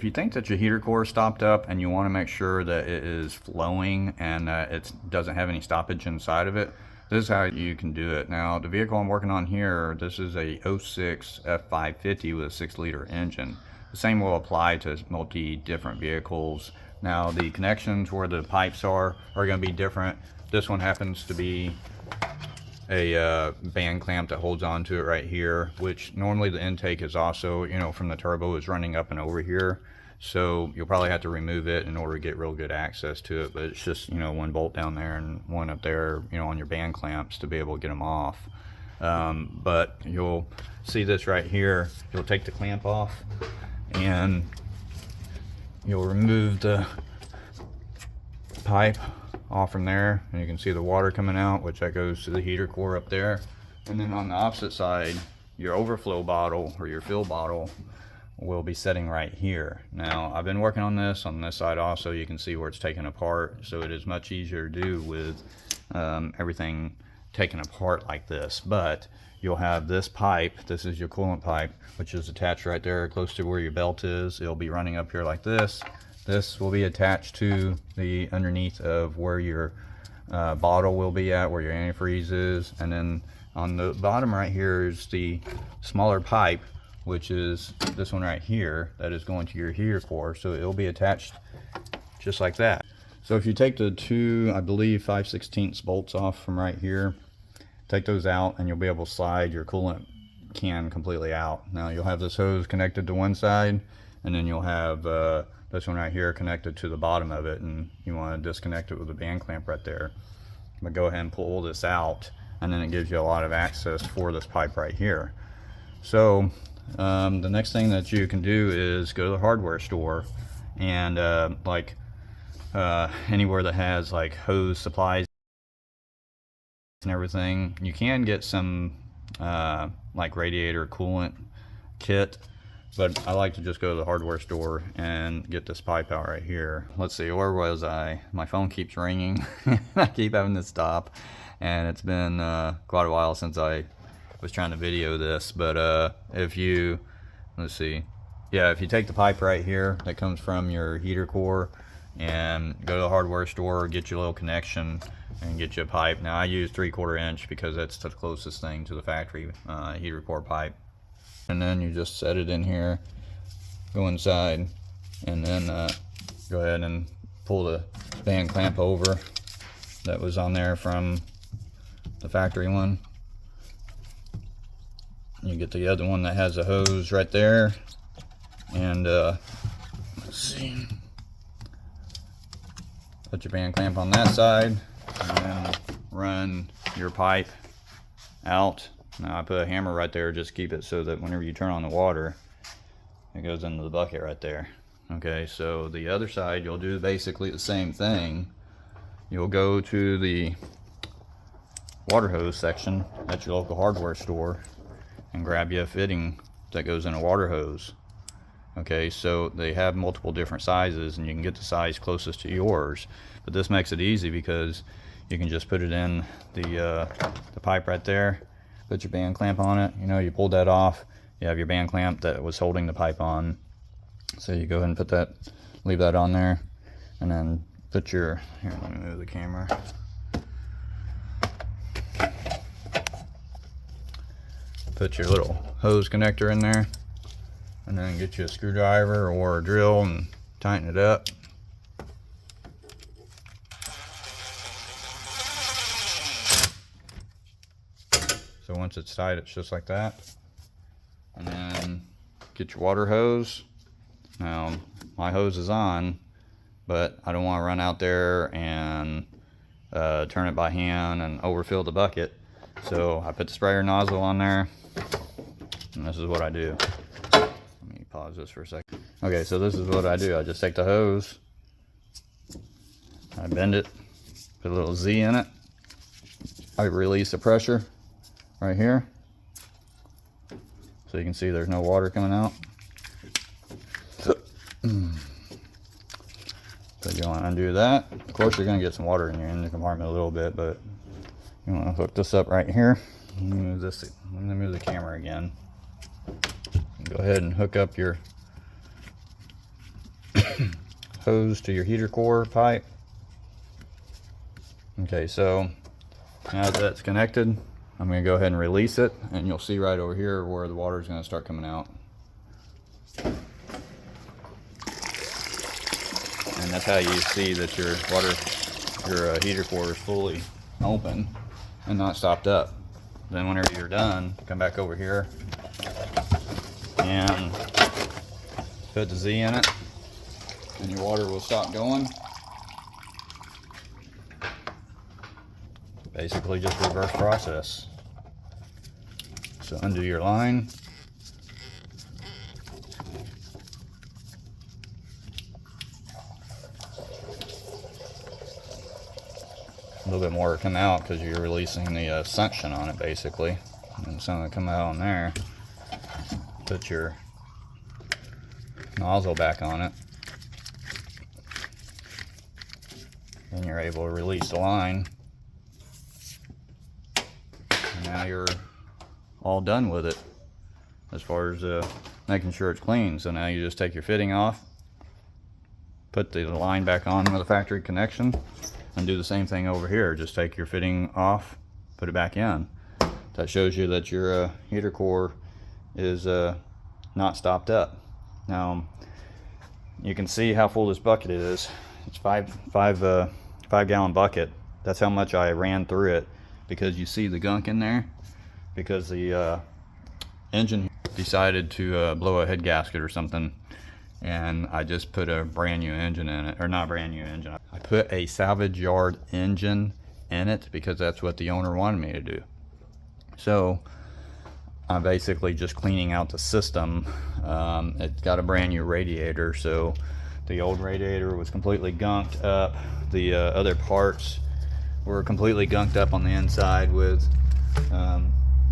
If you think that your heater core stopped up and you want to make sure that it is flowing and it doesn't have any stoppage inside of it, this is how you can do it. Now, the vehicle I'm working on here, this is a 06 F550 with a 6-liter engine. The same will apply to different vehicles. Now, the connections where the pipes are going to be different. This one happens to be a band clamp that holds on to it right here, which normally the intake is also, you know, from the turbo is running up and over here. So you'll probably have to remove it in order to get real good access to it, but it's just, you know, one bolt down there and one up there, you know, on your band clamps to be able to get them off. But you'll see this right here. You'll take the clamp off and you'll remove the pipe off from there, and you can see the water coming out, which that goes to the heater core up there. And then on the opposite side, your overflow bottle or your fill bottle will be sitting right here. Now, I've been working on this side also. You can see where it's taken apart, so it is much easier to do with everything taken apart like this. But you'll have this pipe, this is your coolant pipe, which is attached right there close to where your belt is. It'll be running up here like this. This will be attached to the underneath of where your bottle will be at, where your antifreeze is. And then on the bottom right here is the smaller pipe, which is this one right here, that is going to your heater core. So it'll be attached just like that. So if you take the two, I believe 5/16 bolts off from right here, take those out and you'll be able to slide your coolant can completely out. Now you'll have this hose connected to one side, and then you'll have this one right here connected to the bottom of it, and you want to disconnect it with a band clamp right there. But go ahead and pull this out, and then it gives you a lot of access for this pipe right here. So the next thing that you can do is go to the hardware store, and anywhere that has like hose supplies and everything, you can get some like radiator coolant kit. But I like to just go to the hardware store and get this pipe out right here. Let's see, where was I? My phone keeps ringing. I keep having to stop. And it's been quite a while since I was trying to video this. But if you, let's see. Yeah, if you take the pipe right here that comes from your heater core and go to the hardware store, get your little connection and get you a pipe. Now I use 3/4 inch because that's the closest thing to the factory heater core pipe. And then you just set it in here, go inside, and then go ahead and pull the band clamp over that was on there from the factory one. You get the other one that has a hose right there, and let's see, put your band clamp on that side, and then run your pipe out. Now I put a hammer right there just to keep it so that whenever you turn on the water, it goes into the bucket right there. Okay, so the other side, you'll do basically the same thing. You'll go to the water hose section at your local hardware store and grab you a fitting that goes in a water hose. Okay, so they have multiple different sizes, and you can get the size closest to yours. But this makes it easy because you can just put it in the pipe right there. Put your band clamp on it. You know, you pulled that off, you have your band clamp that was holding the pipe on. So you go ahead and put that, leave that on there, and then put your, here, let me move the camera. Put your little hose connector in there, and then get you a screwdriver or a drill and tighten it up. So once it's tight, it's just like that. And then get your water hose. Now, my hose is on, but I don't want to run out there and turn it by hand and overfill the bucket. So I put the sprayer nozzle on there, and this is what I do. Let me pause this for a second. Okay, so this is what I do. I just take the hose, I bend it, put a little Z in it, I release the pressure right here, so you can see there's no water coming out. So you want to undo that. Of course, you're going to get some water in your engine compartment a little bit, but you want to hook this up right here. Let me move this. Let me move the camera again. Go ahead and hook up your hose to your heater core pipe. Okay, so now that that's connected, I'm going to go ahead and release it, and you'll see right over here where the water is going to start coming out. And that's how you see that your heater core is fully open and not stopped up. Then whenever you're done, come back over here and put the Z in it, and your water will stop going. Basically just reverse process. So undo your line. A little bit more will come out because you're releasing the suction on it basically. And some will come out on there. Put your nozzle back on it. Then you're able to release the line. And now you're all done with it as far as making sure it's clean. So now you just take your fitting off, put the line back on with a factory connection, and do the same thing over here. Just take your fitting off, put it back in. That shows you that your heater core is not stopped up. Now you can see how full this bucket is. It's five gallon bucket. That's how much I ran through it, because you see the gunk in there because the engine decided to blow a head gasket or something, and I just put a brand new engine in it, or not brand new engine, I put a salvage yard engine in it because that's what the owner wanted me to do. So I'm basically just cleaning out the system. It's got a brand new radiator, so the old radiator was completely gunked up. The other parts were completely gunked up on the inside with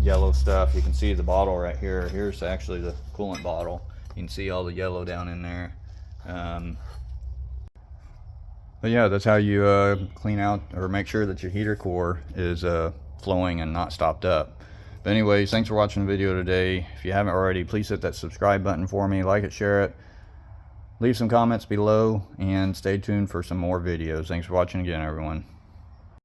yellow stuff. You can see the bottle right here. Here's actually the coolant bottle. You can see all the yellow down in there. But yeah, that's how you clean out or make sure that your heater core is flowing and not stopped up. But anyways, thanks for watching the video today. If you haven't already, please hit that subscribe button for me, like it, share it, leave some comments below, and stay tuned for some more videos. Thanks for watching again, everyone.